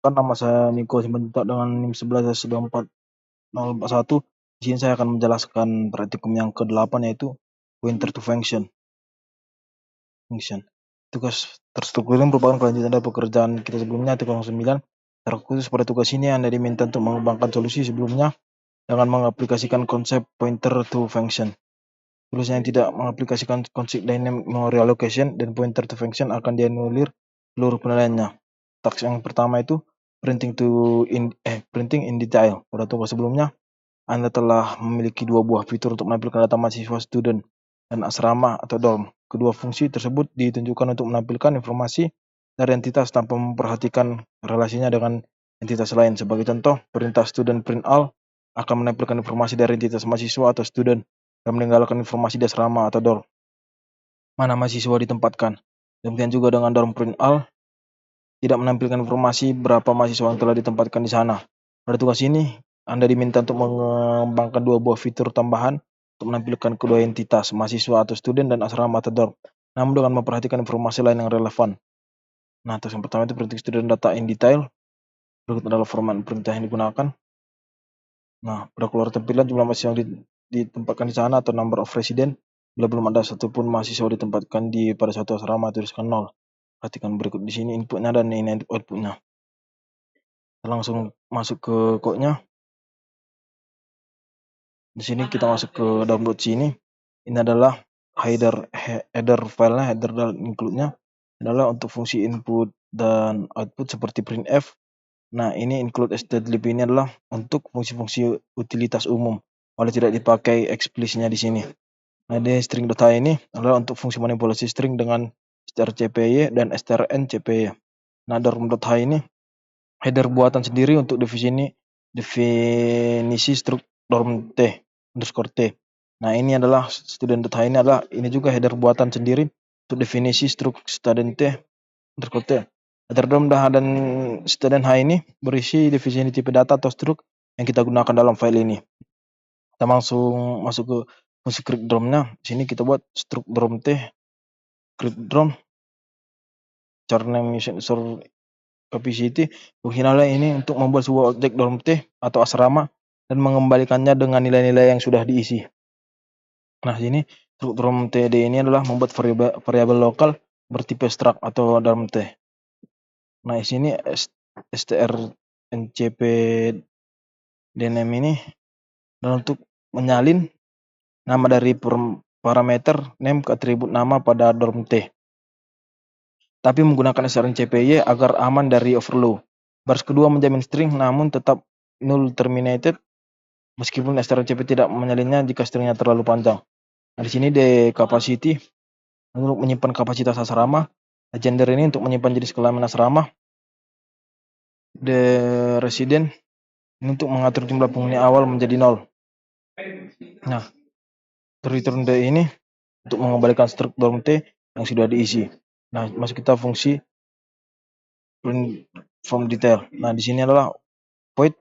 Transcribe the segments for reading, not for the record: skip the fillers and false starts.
Kan nama saya Niko Simanjuntak dengan NIM 11/24/041. Di sini saya akan menjelaskan praktikum yang ke-8 yaitu pointer to function. Tugas terstruktur ini merupakan kelanjutan dari pekerjaan kita sebelumnya 09. Terkhusus pada tugas ini Anda diminta untuk mengembangkan solusi sebelumnya dengan mengaplikasikan konsep pointer to function. Tulisan yang tidak mengaplikasikan konsep dynamic memory allocation dan pointer to function akan dianulir seluruh penilaiannya. Task yang pertama itu printing in detail. Pada tugas sebelumnya, Anda telah memiliki 2 buah fitur untuk menampilkan data mahasiswa, student, dan asrama atau dorm. Kedua fungsi tersebut ditunjukkan untuk menampilkan informasi dari entitas tanpa memperhatikan relasinya dengan entitas lain. Sebagai contoh, perintah student print all akan menampilkan informasi dari entitas mahasiswa atau student dan meninggalkan informasi di asrama atau dorm mana mahasiswa ditempatkan. Demikian juga dengan dorm print all tidak menampilkan informasi berapa mahasiswa yang telah ditempatkan di sana. Pada tugas ini, Anda diminta untuk mengembangkan 2 buah fitur tambahan untuk menampilkan kedua entitas, mahasiswa atau student dan asrama atau dorm, namun dengan memperhatikan informasi lain yang relevan. Nah, terus yang pertama itu printing student data in detail. Berikut adalah format perintah yang digunakan. Nah, pada keluar tampilan jumlah mahasiswa yang ditempatkan di sana atau number of resident. Bila belum ada satupun mahasiswa ditempatkan pada suatu asrama, tuliskan 0. Perhatikan berikut di sini inputnya dan ini outputnya. Kita langsung masuk ke code-nya. Di sini kita masuk ke download sini. Ini adalah header filenya, header dan include-nya adalah untuk fungsi input dan output seperti printf. Nah, ini include stdlib ini adalah untuk fungsi-fungsi utilitas umum, oleh tidak dipakai eksplisitnya di sini. Nah, di string.h ini adalah untuk fungsi manipulasi string dengan strcpy dan strncpy. Nah, dorm.h ini header buatan sendiri untuk definisi struk dorm t_t. Nah, ini adalah student.h ini juga header buatan sendiri untuk definisi struk student t_t. Header dorm dan student h ini berisi definisi tipe data atau struk yang kita gunakan dalam file ini. Kita langsung masuk ke fungsi create dorm-nya. Di sini kita buat struk dorm t create dorm char name user capacity. Fungsinya ini untuk membuat sebuah objek dorm t atau asrama dan mengembalikannya dengan nilai-nilai yang sudah diisi. Nah, sini struk dorm td ini adalah membuat variabel lokal bertipe struct atau dorm t. Nah, di sini strncp dname ini dan untuk menyalin nama dari parameter name ke atribut nama pada dorm t, tapi menggunakan strncpy agar aman dari overflow. Baris kedua menjamin string namun tetap null terminated meskipun strncp tidak menyalinnya jika stringnya terlalu panjang. Nah, di sini the capacity untuk menyimpan kapasitas asrama, gender ini untuk menyimpan jenis kelamin asrama, the resident ini untuk mengatur jumlah penghuni awal menjadi 0. Nah, return the ini untuk mengembalikan struk dorm t yang sudah diisi. Nah, masuk kita fungsi print from detail. Nah, di sini adalah void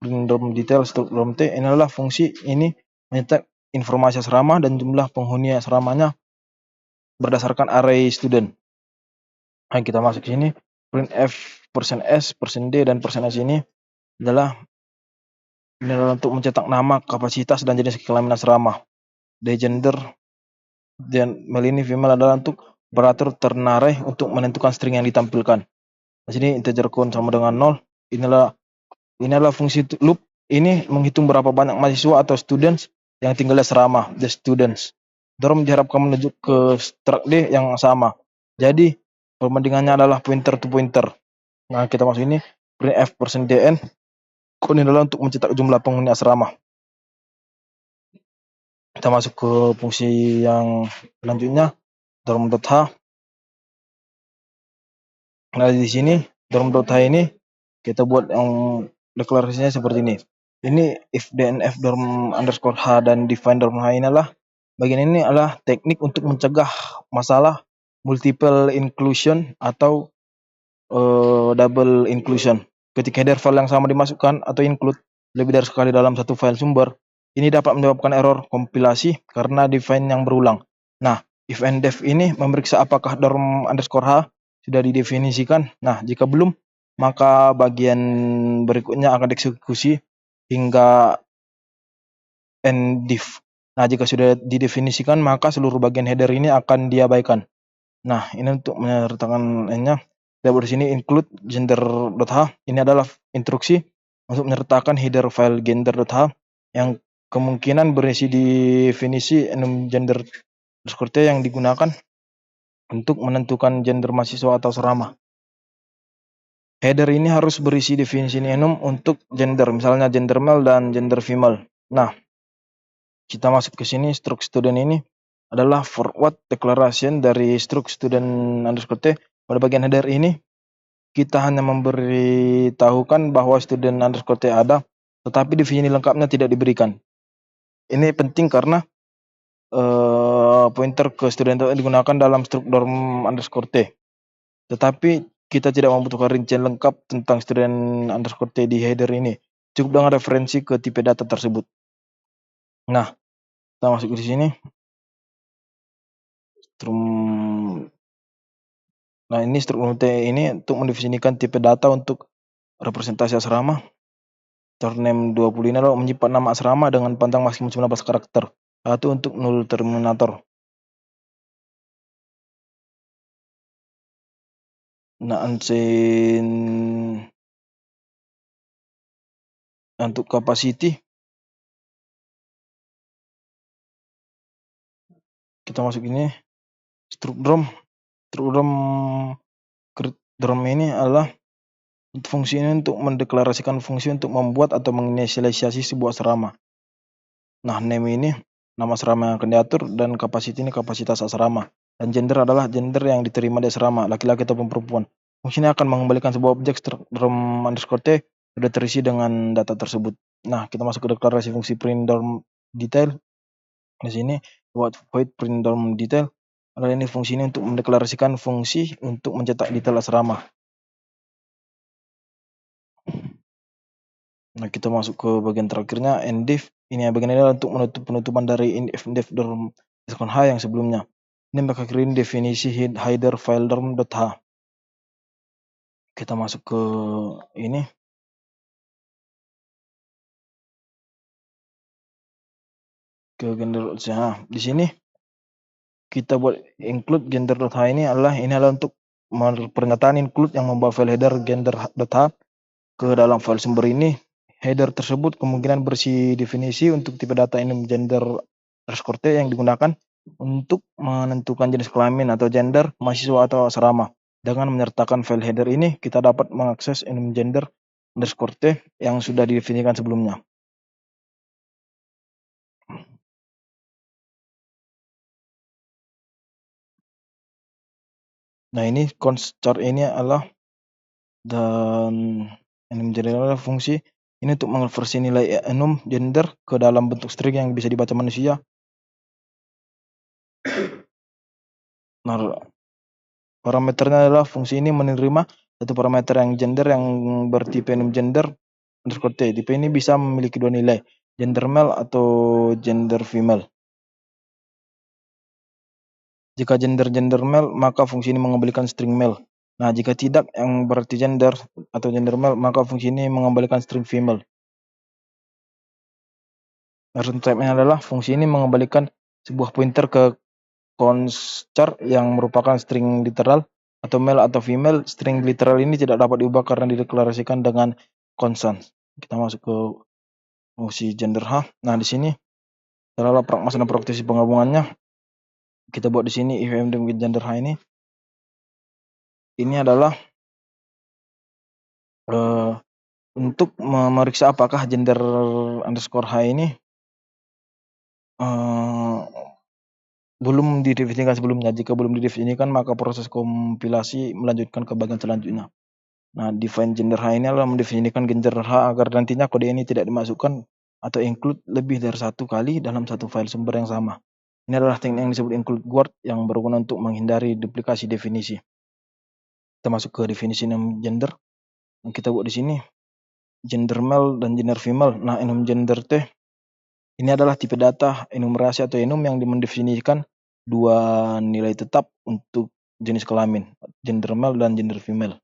print dorm detail struk dorm t. Ini adalah fungsi ini mencetak informasi asrama dan jumlah penghuni asramanya berdasarkan array student. Nah, kita masuk sini printf %s, %d dan %s ini adalah untuk mencetak nama, kapasitas dan jenis kelamin asrama. The gender dan male ini female adalah untuk operator ternary untuk menentukan string yang ditampilkan. Di sini integer count sama dengan 0. Inilah fungsi loop. Ini menghitung berapa banyak mahasiswa atau students yang tinggal di asrama, the students. Dorm diharapkan menuju ke struct D yang sama. Jadi perbandingannya adalah pointer to pointer. Nah, kita masuk ini printf %dn. Count ini adalah untuk mencetak jumlah penghuni asrama. Kita masuk ke fungsi yang selanjutnya dorm.h. Nah, di sini dorm.h ini kita buat yang deklarasinya seperti ini. Ini if dnf dorm underscore h dan define dorm h ini adalah bagian ini adalah teknik untuk mencegah masalah multiple inclusion atau double inclusion. Ketika header file yang sama dimasukkan atau include lebih dari sekali dalam satu file sumber, ini dapat menyebabkan error kompilasi karena define yang berulang. Nah, if and def ini memeriksa apakah dorm underscore h sudah didefinisikan. Nah, jika belum, maka bagian berikutnya akan dieksekusi hingga end div. Nah, jika sudah didefinisikan, maka seluruh bagian header ini akan diabaikan. Nah, ini untuk menyertakan n-nya. Kita buat di sini include gender.h. Ini adalah instruksi untuk menyertakan header file gender.h yang kemungkinan berisi definisi enum gender underscore t yang digunakan untuk menentukan gender mahasiswa atau asrama. Header ini harus berisi definisi enum untuk gender, misalnya gender male dan gender female. Nah, kita masuk ke sini, struct student ini adalah forward declaration dari struct student underscore t. Pada bagian header ini, kita hanya memberitahukan bahwa student underscore t ada, tetapi definisi lengkapnya tidak diberikan. Ini penting karena pointer ke student digunakan dalam struct dorm underscore t. Tetapi kita tidak membutuhkan rincian lengkap tentang student underscore t di header ini. Cukup dengan referensi ke tipe data tersebut. Nah, kita masuk di sini. Nah, ini struktur T ini untuk mendefinisikan tipe data untuk representasi asrama. Tername 20 ini adalah menyimpan nama asrama dengan panjang maksimum 19 karakter. Satu untuk null terminator. Nah, untuk capacity kita masuk ini struk drum ini adalah fungsi ini untuk mendeklarasikan fungsi untuk membuat atau menginisialisasi sebuah asrama. Nah, name ini nama asrama yang akan diatur dan capacity ini kapasitas asrama. Dan gender adalah gender yang diterima di asrama, laki-laki ataupun perempuan. Fungsi ini akan mengembalikan sebuah objek dorm underscore t sudah terisi dengan data tersebut. Nah, kita masuk ke deklarasi fungsi print dorm detail. Di sini buat void print dorm detail. Adalah ini fungsi ini untuk mendeklarasikan fungsi untuk mencetak detail asrama. Nah, kita masuk ke bagian terakhirnya enddiv. Ini bagian ini adalah untuk menutup penutupan dari indef dorm h yang sebelumnya. Ini mengakhiri definisi header file dorm.h. Kita masuk ke ini. Ke gender.h. Di sini kita buat include gender.h ini adalah untuk pernyataan include yang membawa file header gender.h ke dalam file sumber ini. Header tersebut kemungkinan bersih definisi untuk tipe data ini gender underscore t yang digunakan untuk menentukan jenis kelamin atau gender mahasiswa atau asrama. Dengan menyertakan file header ini, kita dapat mengakses enum gender underscore t yang sudah didefinisikan sebelumnya. Nah, ini const-char ini adalah dan enum gender adalah fungsi ini untuk mengonversi nilai enum gender ke dalam bentuk string yang bisa dibaca manusia. Nah, parameternya adalah fungsi ini menerima satu parameter yang gender yang bertipe enum gender underscore t. Tipe ini bisa memiliki dua nilai, gender male atau gender female. Jika gender male, maka fungsi ini mengembalikan string male. Nah, jika tidak yang berarti gender atau gender male, maka fungsi ini mengembalikan string female. Runtime-nya adalah fungsi ini mengembalikan sebuah pointer ke const-char yang merupakan string literal atau male atau female. String literal ini tidak dapat diubah karena dideklarasikan dengan constant. Kita masuk ke fungsi gender h. Nah, di sini adalah pragmas dan praktisi penggabungannya. Kita buat di sini if with gender h ini adalah untuk memeriksa apakah gender underscore h ini belum didefinisikan sebelumnya. Jika belum didefinisikan, maka proses kompilasi melanjutkan ke bagian selanjutnya. Nah, define gender h ini adalah mendefinisikan gender h agar nantinya kode ini tidak dimasukkan atau include lebih dari satu kali dalam satu file sumber yang sama. Ini adalah teknik yang disebut include word yang berguna untuk menghindari duplikasi definisi. Kita masuk ke definisi enum gender yang kita buat di sini. Gender male dan gender female. Nah, enum gender t ini adalah tipe data enumerasi atau enum yang mendefinisikan dua nilai tetap untuk jenis kelamin, gender male dan gender female.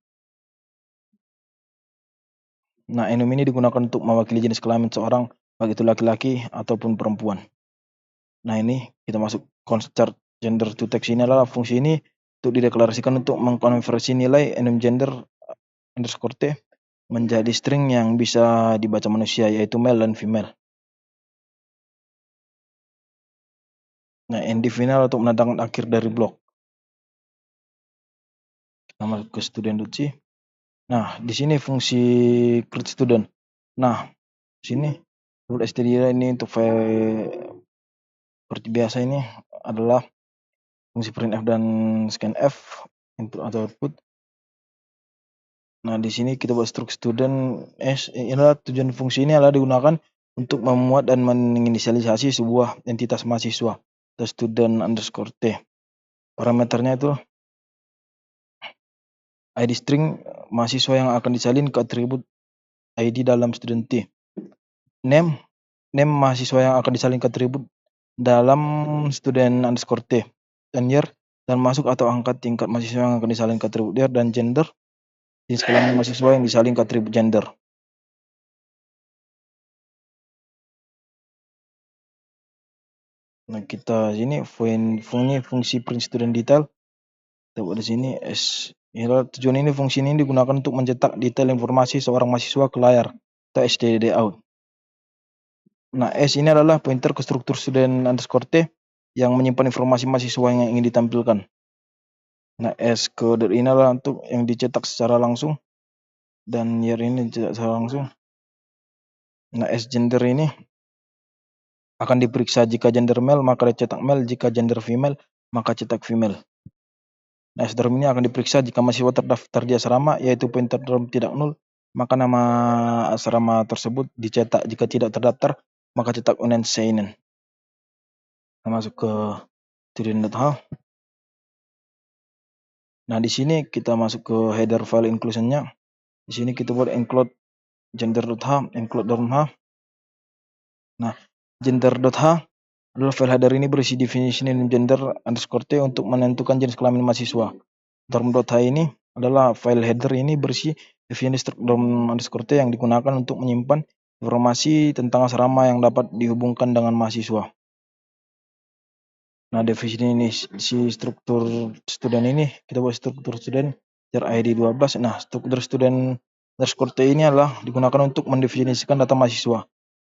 Nah, enum ini digunakan untuk mewakili jenis kelamin seorang, baik itu laki-laki ataupun perempuan. Nah, ini kita masuk construct gender to text. Ini adalah fungsi ini untuk dideklarasikan untuk mengkonversi nilai enum gender underscore t menjadi string yang bisa dibaca manusia, yaitu male dan female. Nah, end final untuk menandakan akhir dari blok. Kita masuk ke student.c. Nah, di sini fungsi create student. Nah, sini std ini untuk file seperti biasa ini adalah fungsi printf dan scanf, input atau output. Nah, di sini kita buat struct student inilah tujuan fungsi ini adalah digunakan untuk memuat dan menginisialisasi sebuah entitas mahasiswa atau student underscore t. Parameternya itu id string mahasiswa yang akan disalin ke atribut id dalam student t. Name mahasiswa yang akan disalin ke atribut dalam student underscore t. Dan year dan masuk atau angkat tingkat mahasiswa yang akan disalin ke atribut year, dan gender jenis kelamin mahasiswa yang disalin ke atribut gender. Nah, kita sini fungsi print student detail. Kita buat di sini tujuan ini fungsi ini digunakan untuk mencetak detail informasi seorang mahasiswa ke layar atau std out. Nah, S ini adalah pointer ke struktur student underscore t yang menyimpan informasi mahasiswa yang ingin ditampilkan. Nah, S code ini adalah untuk yang dicetak secara langsung, dan year ini dicetak secara langsung. Nah, S gender ini akan diperiksa jika gender male maka dicetak male, jika gender female maka cetak female. Nah, S-dorm ini akan diperiksa jika mahasiswa terdaftar di asrama, yaitu pointer dorm tidak nol, maka nama asrama tersebut dicetak. Jika tidak terdaftar, maka cetak unenseinen. Kita masuk ke student.h. Nah, di sini kita masuk ke header file inclusion-nya. Di sini kita buat include gender.h, include dorm.h. Nah, gender.h adalah file header ini berisi definition gender underscore t untuk menentukan jenis kelamin mahasiswa. Dorm.h ini adalah file header ini berisi definisi dorm underscore t yang digunakan untuk menyimpan informasi tentang asrama yang dapat dihubungkan dengan mahasiswa. Nah, definisi ini si struktur student ini kita buat struktur student id 12. Nah, struktur student underscore t ini adalah digunakan untuk mendefinisikan data mahasiswa.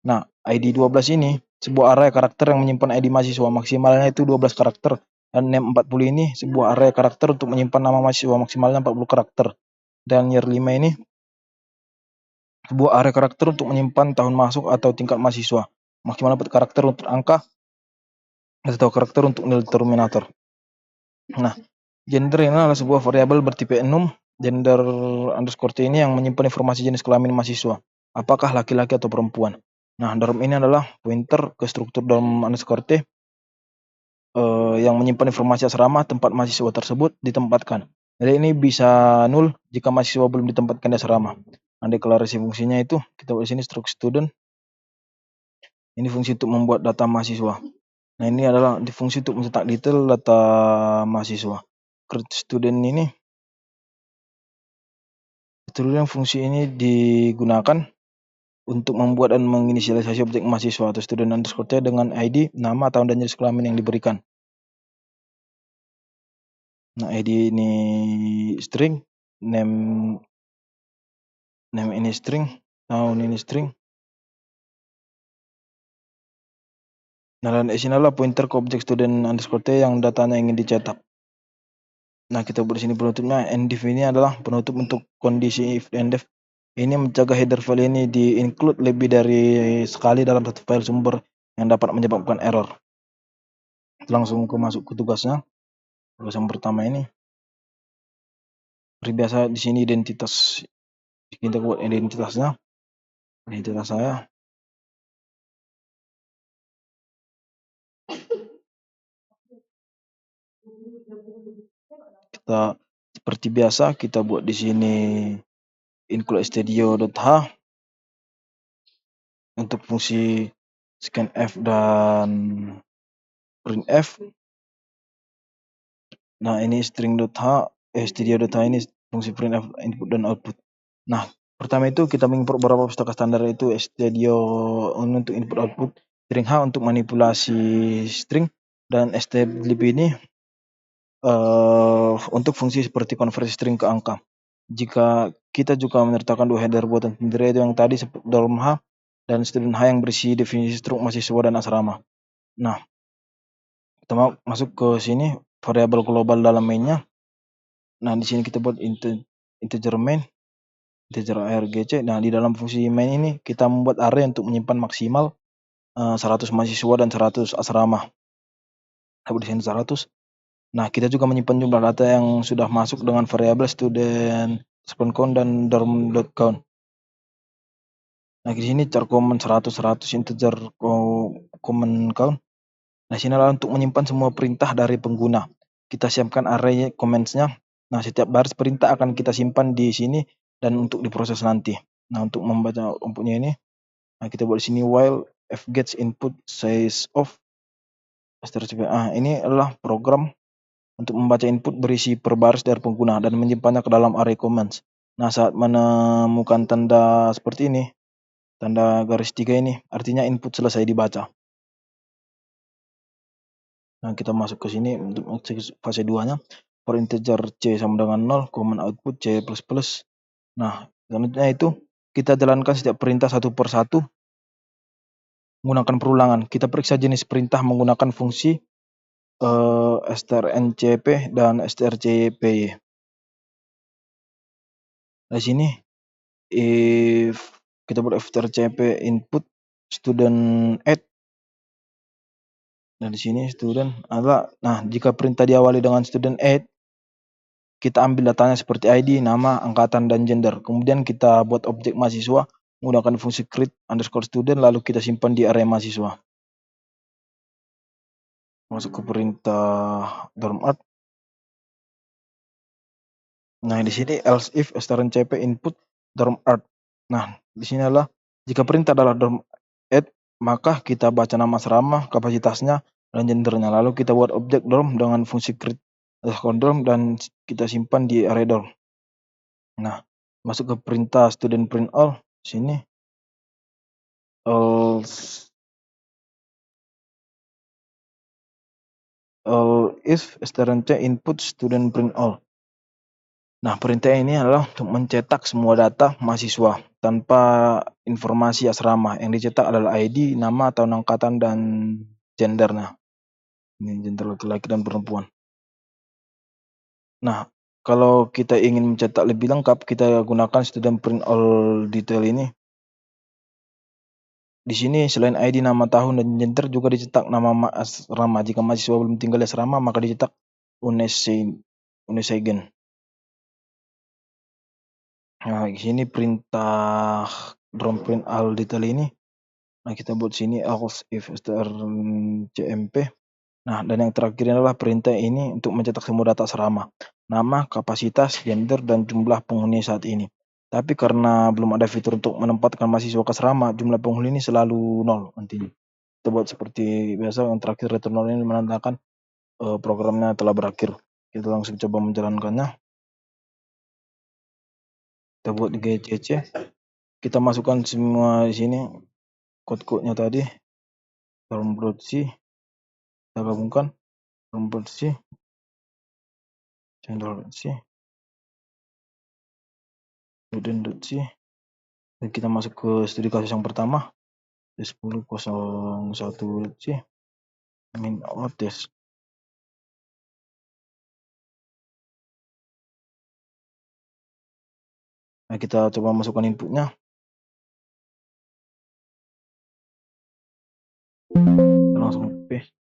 Nah, id 12 ini sebuah array karakter yang menyimpan id mahasiswa, maksimalnya itu 12 karakter. Dan name 40 ini sebuah array karakter untuk menyimpan nama mahasiswa, maksimalnya 40 karakter. Dan year 5 ini sebuah array karakter untuk menyimpan tahun masuk atau tingkat mahasiswa, maksimal 4 karakter untuk angka atau karakter untuk nilai determinator. Nah, gender ini adalah sebuah variabel bertipe enum gender underscore t ini yang menyimpan informasi jenis kelamin mahasiswa, apakah laki-laki atau perempuan. Nah, dorm ini adalah pointer ke struktur dorm underscore t yang menyimpan informasi asrama tempat mahasiswa tersebut ditempatkan. Jadi ini bisa nul jika mahasiswa belum ditempatkan di asrama. Nah, deklarasi fungsinya itu kita buat di sini struct student. Ini fungsi untuk membuat data mahasiswa. Nah, ini adalah fungsi untuk mencetak detail data mahasiswa. Create student ini fungsi ini digunakan untuk membuat dan menginisialisasi objek mahasiswa atau student underscore t dengan ID, nama, tahun, dan jenis kelamin yang diberikan. Nah, ID ini string, name ini string, tahun ini string. Nah, dan sini adalah pointer ke objek student underscore t yang datanya ingin dicetak. Nah, kita buat di sini penutupnya. Endif ini adalah penutup untuk kondisi if and def. Ini menjaga header file ini di-include lebih dari sekali dalam satu file sumber yang dapat menyebabkan error. Langsung masuk ke tugasnya. Tugas yang pertama ini. Seperti biasa di sini identitas. Kita buat identitasnya. Identitas saya. Kita seperti biasa kita buat di sini include studio.h untuk fungsi scanf dan printf. Nah, ini string.h studio.h ini fungsi printf input dan output. Nah, Pertama itu kita mengimport beberapa pustaka standar, yaitu Studio untuk input output, string H untuk manipulasi string, dan STLib ini untuk fungsi seperti konversi string ke angka. Jika kita juga menyertakan dua header buatan sendiri, itu yang tadi dorm H dan student H yang berisi definisi struk mahasiswa dan asrama. Nah, kita mau masuk ke sini variabel global dalam mainnya. Nah, di sini kita buat integer main, integer argc. Nah, di dalam fungsi main ini kita membuat array untuk menyimpan maksimal 100 mahasiswa dan 100 asrama. Di sini 100. Nah, kita juga menyimpan jumlah data yang sudah masuk dengan variabel student count dan dorm.count. Nah, di sini char common 100 integer common count. Nah, sini adalah untuk menyimpan semua perintah dari pengguna. Kita siapkan array comments-nya. Nah, setiap baris perintah akan kita simpan di sini dan untuk diproses nanti. Nah, untuk membaca outputnya ini, nah kita buat di sini while f gets input size of ini adalah program untuk membaca input berisi per baris dari pengguna dan menyimpannya ke dalam array comments. Nah, saat menemukan tanda seperti ini, tanda garis 3 ini, artinya input selesai dibaca. Nah, kita masuk ke sini untuk fase 2-nya. For integer C sama dengan 0, common output C++. Nah, selanjutnya itu kita jalankan setiap perintah satu per satu menggunakan perulangan. Kita periksa jenis perintah menggunakan fungsi strncp dan strcpy. Di sini if kita buat strcp input student add. Nah, di sini student adalah, nah jika perintah diawali dengan student add, kita ambil datanya seperti ID, nama, angkatan, dan gender. Kemudian kita buat objek mahasiswa menggunakan fungsi create_student, lalu kita simpan di array mahasiswa. Masuk ke perintah dorm art. Nah, di sini else if strncp input dorm art. Nah, di sini adalah jika perintah adalah dorm add, maka kita baca nama asrama, kapasitasnya, dan gendernya. Lalu kita buat objek dorm dengan fungsi create_dorm dan kita simpan di array dorm. Nah, masuk ke perintah student print all. Sini all if strnc input student print all. Nah, perintah ini adalah untuk mencetak semua data mahasiswa tanpa informasi asrama. Yang dicetak adalah ID, nama atau angkatan, dan gendernya. Ini gender laki-laki dan perempuan. Nah, kalau kita ingin mencetak lebih lengkap, kita gunakan student print all detail ini. Di sini selain ID, nama, tahun, dan gender juga dicetak nama asrama. Jika mahasiswa belum tinggal di asrama, maka dicetak unesegen. Nah, di sini perintah drum print all detail ini. Nah, kita buat sini else if strcmp. Nah, dan yang terakhir adalah perintah ini untuk mencetak semua data asrama. Nama, kapasitas, gender, dan jumlah penghuni saat ini. Tapi karena belum ada fitur untuk menempatkan mahasiswa ke asrama, jumlah penghuni ini selalu 0 nantinya. Kita buat seperti biasa, yang terakhir return 0 ini menandakan programnya telah berakhir. Kita langsung coba menjalankannya. Kita buat di GCC. Kita masukkan semua di sini kode-kodenya tadi. Term.c. Kita gabungkan. Term.c. Channel.c. Student.c. Dan kita masuk ke studi kasus yang pertama. 10.01.c. Min test. Nah, kita coba masukkan inputnya. Langsung paste.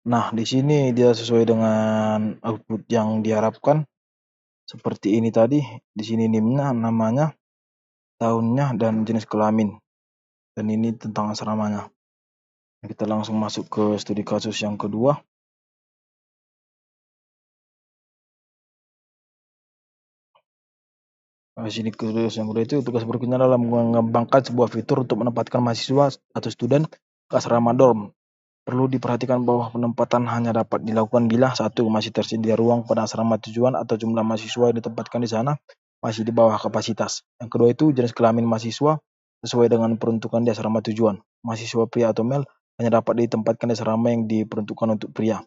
Nah, di sini dia sesuai dengan output yang diharapkan. Seperti ini tadi. Di sini NIM-nya, namanya, tahunnya, dan jenis kelamin. Dan ini tentang asramanya. Nah, kita langsung masuk ke studi kasus yang kedua. Nah, di sini kasus yang kedua itu tugas berikutnya adalah mengembangkan sebuah fitur untuk menempatkan mahasiswa atau student ke asrama dorm. Perlu diperhatikan bahwa penempatan hanya dapat dilakukan bila 1. Masih tersedia ruang pada asrama tujuan atau jumlah mahasiswa yang ditempatkan di sana masih di bawah kapasitas. Yang kedua itu jenis kelamin mahasiswa sesuai dengan peruntukan di asrama tujuan. Mahasiswa pria atau male hanya dapat ditempatkan di asrama yang diperuntukkan untuk pria.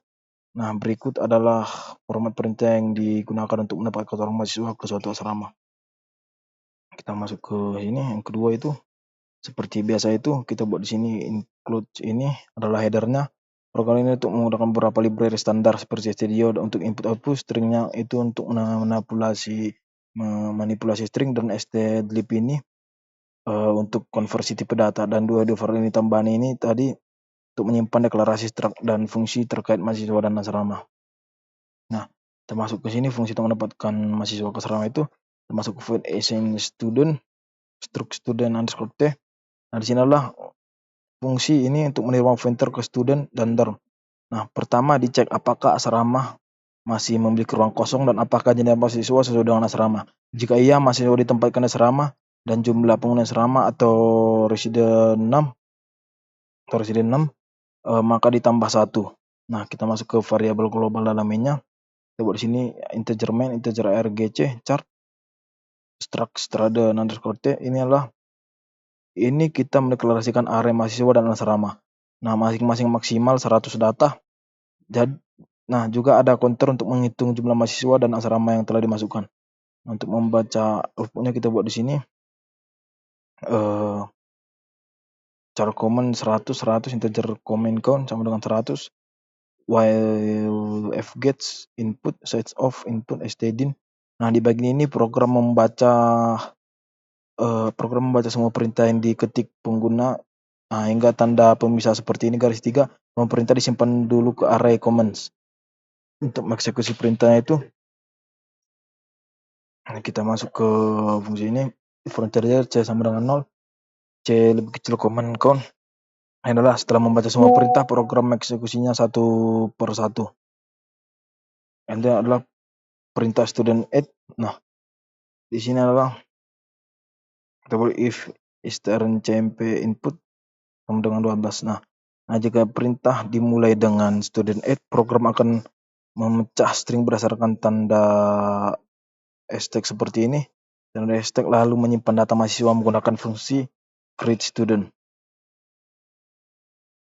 Nah, berikut adalah format perintah yang digunakan untuk mendapatkan seorang mahasiswa ke suatu asrama. Kita masuk ke ini. Yang kedua itu seperti biasa itu kita buat di sini include ini adalah headernya. Program ini untuk menggunakan beberapa library standar seperti studio untuk input output, stringnya itu untuk memanipulasi string, dan stdlib ini untuk konversi tipe data, dan dua variabel ini tambahan ini tadi untuk menyimpan deklarasi struct dan fungsi terkait mahasiswa dan asrama. Nah, termasuk ke sini fungsi untuk mendapatkan mahasiswa ke asrama itu termasuk void assign student, struct student underscore t. Nah, di sini adalah fungsi ini untuk menerima pointer ke student dan dorm. Nah, pertama dicek apakah asrama masih memiliki ruang kosong dan apakah jenis mahasiswa sesuai dengan asrama. Jika iya, mahasiswa ditempatkan di asrama dan jumlah penghuni asrama atau residen 6 maka ditambah 1. Nah, kita masuk ke variabel global dalam mainnya. Kita buat di sini integer main, integer argc, chart, struct strada underscore t. Ini kita mendeklarasikan array mahasiswa dan asrama. Nah, masing-masing maksimal 100 data. Nah, juga ada counter untuk menghitung jumlah mahasiswa dan asrama yang telah dimasukkan. Untuk membaca outputnya kita buat di sini char common 100 integer comment count sama dengan 100, while fgets input size of input stdin. Nah, di bagian ini program membaca semua perintah yang diketik pengguna. Nah, hingga tanda pemisah seperti ini garis 3, perintah disimpan dulu ke array comments. Untuk mengeksekusi perintahnya itu kita masuk ke fungsi ini, frontier c sama dengan 0, c lebih kecil command count. Ini adalah setelah membaca semua perintah, program eksekusinya satu per satu. Ini adalah perintah student add. Nah, di sini adalah kita boleh if string cmp input sama dengan 12. Nah, jika perintah dimulai dengan student add, program akan memecah string berdasarkan tanda hashtag seperti ini, dan hashtag lalu menyimpan data mahasiswa menggunakan fungsi create student.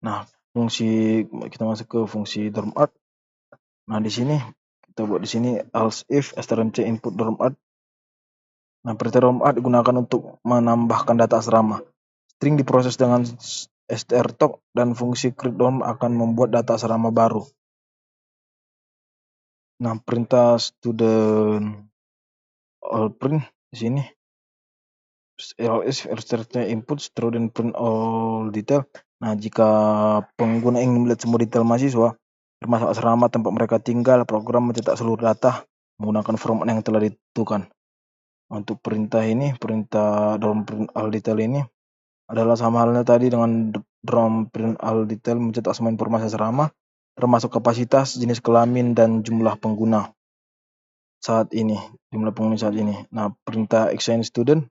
Nah, kita masuk ke fungsi dorm art. Nah, di sini kita buat di sini else if strmc input dorm art. Nah, perintah dorm art digunakan untuk menambahkan data asrama. String diproses dengan strtalk dan fungsi create dorm akan membuat data asrama baru. Nah, perintah student all print di sini ls input student print all detail. Nah, jika pengguna ingin melihat semua detail mahasiswa termasuk asrama tempat mereka tinggal, program mencetak seluruh data menggunakan format yang telah ditentukan. Untuk perintah ini, perintah dalam print all detail ini adalah sama halnya tadi dengan drum print all detail, mencetak semua informasi asrama termasuk kapasitas, jenis kelamin, dan jumlah pengguna saat ini. Nah, perintah assign student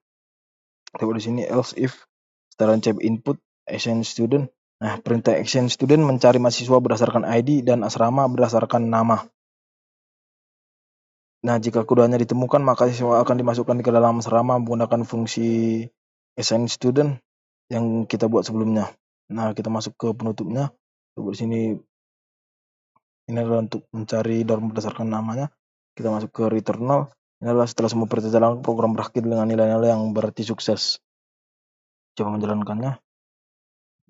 kita buat di sini else if setelah cek input assign student. Nah, perintah assign student mencari mahasiswa berdasarkan ID dan asrama berdasarkan nama. Nah, jika keduanya ditemukan, maka siswa akan dimasukkan ke dalam asrama menggunakan fungsi assign student yang kita buat sebelumnya. Nah, kita masuk ke penutupnya. Di sini ini adalah untuk mencari dorm berdasarkan namanya. Kita masuk ke returnal. Ini adalah setelah semua perintah jalan, program berakhir dengan nilai-nilai yang berarti sukses. Coba menjalankannya.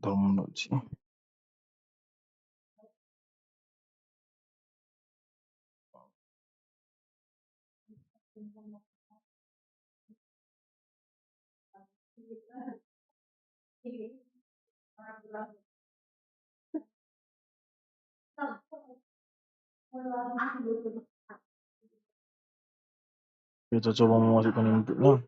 Dorm sini. Kita coba memasukkan inputnya.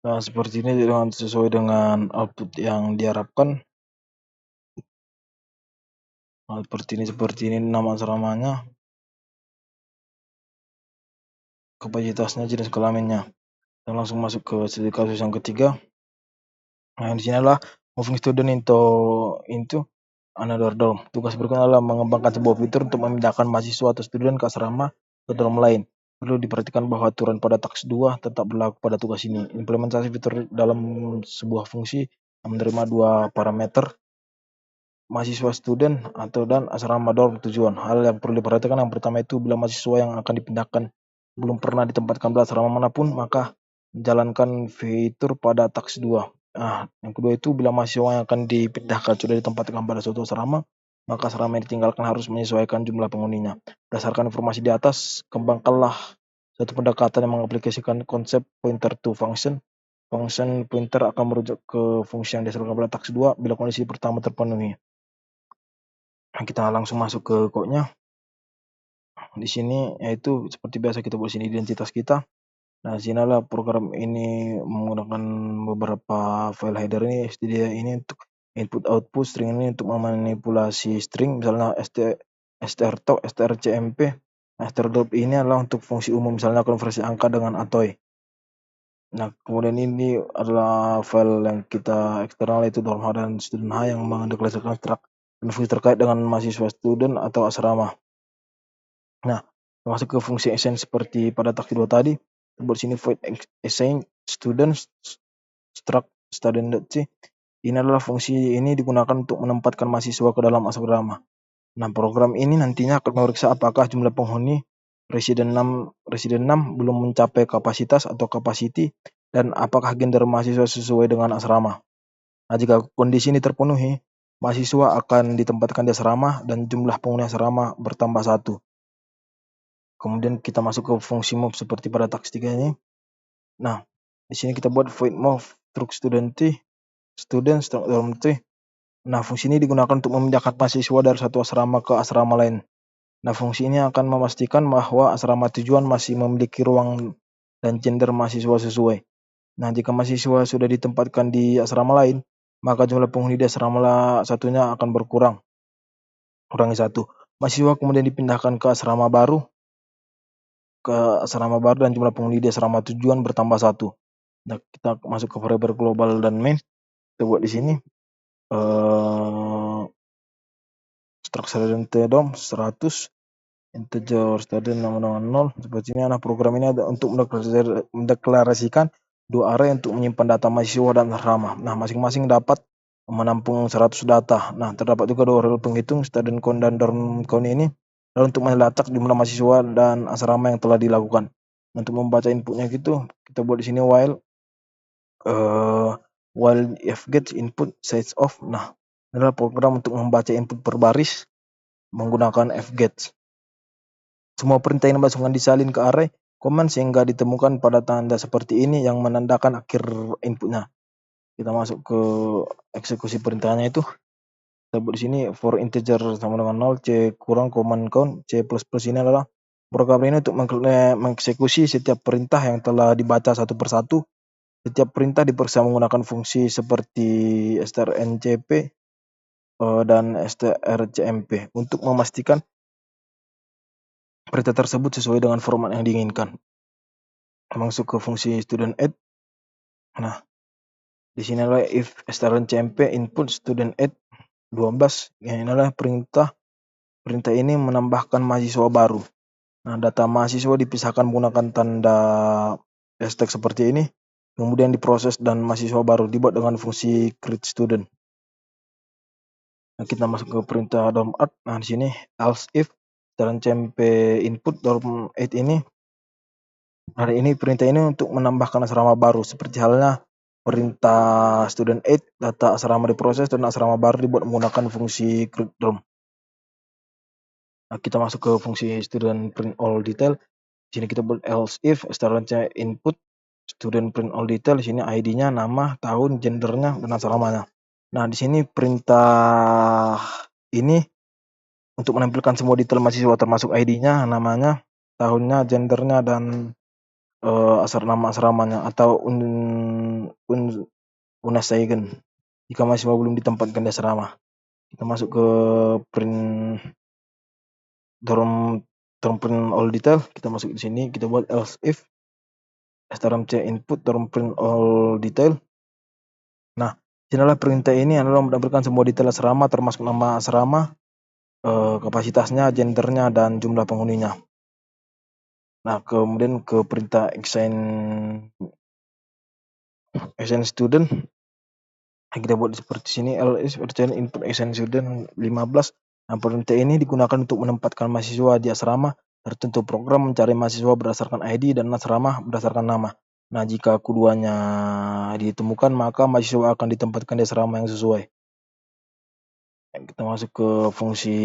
Nah, seperti ini dengan sesuai dengan output yang diharapkan. Nah, seperti ini nama asramanya, kapasitasnya, jenis kelaminnya. Dan langsung masuk ke studi kasus yang ketiga. Nah, di sini adalah moving student into another dorm. Tugas berikutnya adalah mengembangkan sebuah fitur untuk memindahkan mahasiswa atau student ke asrama ke dorm lain. Perlu diperhatikan bahwa aturan pada taks 2 tetap berlaku pada tugas ini. Implementasi fitur dalam sebuah fungsi yang menerima dua parameter, mahasiswa student atau dan asrama dorm tujuan. Hal yang perlu diperhatikan yang pertama itu bila mahasiswa yang akan dipindahkan belum pernah ditempatkan di asrama manapun, maka jalankan fitur pada taks 2. Yang kedua itu bila mahasiswa yang akan dipindahkan sudah ditempatkan pada suatu asrama, maka asrama yang ditinggalkan harus menyesuaikan jumlah penghuninya. Berdasarkan informasi di atas, kembangkanlah satu pendekatan yang mengaplikasikan konsep pointer to function. Function pointer akan merujuk ke fungsi yang dihasilkan pada taks 2 bila kondisi pertama terpenuhi. Kita langsung masuk ke code-nya. Di sini yaitu seperti biasa kita buat sini identitas kita. Nah, sinilah program ini menggunakan beberapa file header ini, std ini untuk input output, string ini untuk memanipulasi string, misalnya strto, strcmp. Nah, strdoc ini adalah untuk fungsi umum, misalnya konversi angka dengan atoy. Nah, kemudian ini adalah file yang kita eksternal yaitu dorm dan student h yang mendeklarasikan struct dan fungsi terkait dengan mahasiswa student atau asrama. Nah, masuk ke fungsi assign seperti pada taks 2 tadi. Buat sini void assign student struct student.c. Ini adalah fungsi ini digunakan untuk menempatkan mahasiswa ke dalam asrama. Nah, program ini nantinya akan memeriksa apakah jumlah penghuni residen 6 belum mencapai kapasitas atau capacity dan apakah gender mahasiswa sesuai dengan asrama. Nah, jika kondisi ini terpenuhi, mahasiswa akan ditempatkan di asrama dan jumlah penghuni asrama bertambah 1. Kemudian kita masuk ke fungsi move seperti pada taks 3 ini. Nah, di sini kita buat void move struct student dorm t. Nah, fungsi ini digunakan untuk memindahkan mahasiswa dari satu asrama ke asrama lain. Nah, fungsi ini akan memastikan bahwa asrama tujuan masih memiliki ruang dan gender mahasiswa sesuai. Nah, jika mahasiswa sudah ditempatkan di asrama lain, maka jumlah penghuni di asrama satunya akan berkurang. Kurangi 1. Mahasiswa kemudian dipindahkan ke asrama baru dan jumlah penghuni di asrama tujuan bertambah 1. Nah, kita masuk ke variabel global dan main. Kita buat di sini struct student dom 100 integer student nama 0. Seperti ini. Nah, program ini ada untuk mendeklarasikan dua array untuk menyimpan data mahasiswa dan asrama. Nah, masing-masing dapat menampung 100 data. Nah, terdapat juga dua variabel penghitung student count dan dorm count ini lalu untuk melacak jumlah mahasiswa dan asrama yang telah dilakukan. Untuk membaca inputnya gitu, kita buat di sini while fget input size of. Nah, ini adalah program untuk membaca input per baris menggunakan fget. Semua perintah yang dimasukkan disalin ke array command sehingga ditemukan pada tanda seperti ini yang menandakan akhir inputnya. Kita masuk ke eksekusi perintahnya itu. Kita buat di sini for integer sama dengan 0, c kurang command count, c plus plus ini adalah program ini untuk mengeksekusi setiap perintah yang telah dibaca satu persatu. Setiap perintah diperiksa menggunakan fungsi seperti strncp dan strcmp untuk memastikan perintah tersebut sesuai dengan format yang diinginkan. Masuk ke fungsi student add. Nah, di sini adalah if strncmp input student add 12. Ini adalah perintah ini menambahkan mahasiswa baru. Nah, data mahasiswa dipisahkan menggunakan tanda hashtag seperti ini. Kemudian diproses dan mahasiswa baru dibuat dengan fungsi create student. Nah, kita masuk ke perintah dorm add. Nah, di sini else if strncmp input dorm add ini. Nah, ini perintah ini untuk menambahkan asrama baru seperti halnya perintah student add, data asrama diproses dan asrama baru dibuat menggunakan fungsi create dorm. Nah, kita masuk ke fungsi student print all detail. Di sini kita buat else if strncmp input student print all detail. Di sini ID-nya, nama, tahun, gendernya dan asramanya. Nah, di sini perintah ini untuk menampilkan semua detail mahasiswa termasuk ID-nya, namanya, tahunnya, gendernya dan nama asramanya atau unasaigen jika mahasiswa belum ditempatkan di asrama. Kita masuk ke print dorm print all detail. Kita masuk di sini, kita buat else if strmc input dorm print all detail. Nah, Inilah perintah ini adalah menampilkan semua detail asrama termasuk nama asrama, kapasitasnya, gendernya, dan jumlah penghuninya. Nah, kemudian ke perintah assign student, kita buat seperti sini, ls return input assign student 15. Nah, perintah ini digunakan untuk menempatkan mahasiswa di asrama tertentu. Program mencari mahasiswa berdasarkan ID dan asrama berdasarkan nama. Nah, jika keduanya ditemukan, maka mahasiswa akan ditempatkan di asrama yang sesuai. Kita masuk ke fungsi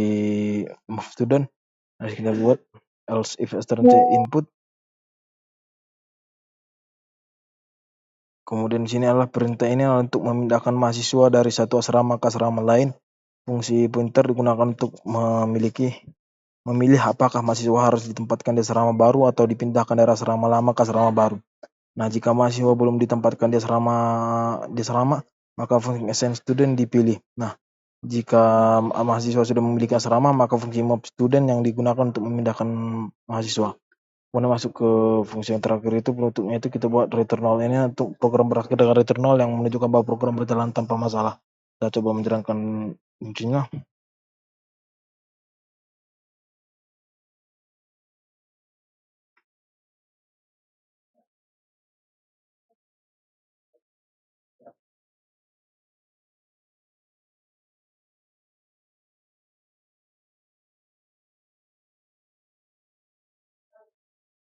move student. Nah, kita buat else if student input. Kemudian di sini adalah perintah ini untuk memindahkan mahasiswa dari satu asrama ke asrama lain. Fungsi pointer digunakan untuk memilih apakah mahasiswa harus ditempatkan di asrama baru atau dipindahkan dari asrama lama ke asrama baru. Nah, jika mahasiswa belum ditempatkan di asrama, maka fungsi assign student dipilih. Nah, jika mahasiswa sudah memiliki asrama, maka fungsi move student yang digunakan untuk memindahkan mahasiswa. Kemudian masuk ke fungsi yang terakhir itu, penutupnya itu kita buat return all. Ini untuk program berakhir dengan return all yang menunjukkan bahwa program berjalan tanpa masalah. Kita coba menjalankan fungsinya.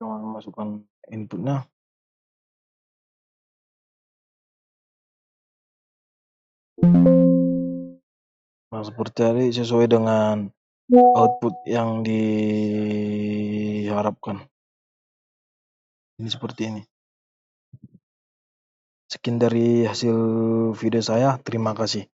Kita masukkan inputnya. Nah, seperti tadi sesuai dengan output yang diharapkan. Ini seperti ini. Sekian dari hasil video saya. Terima kasih.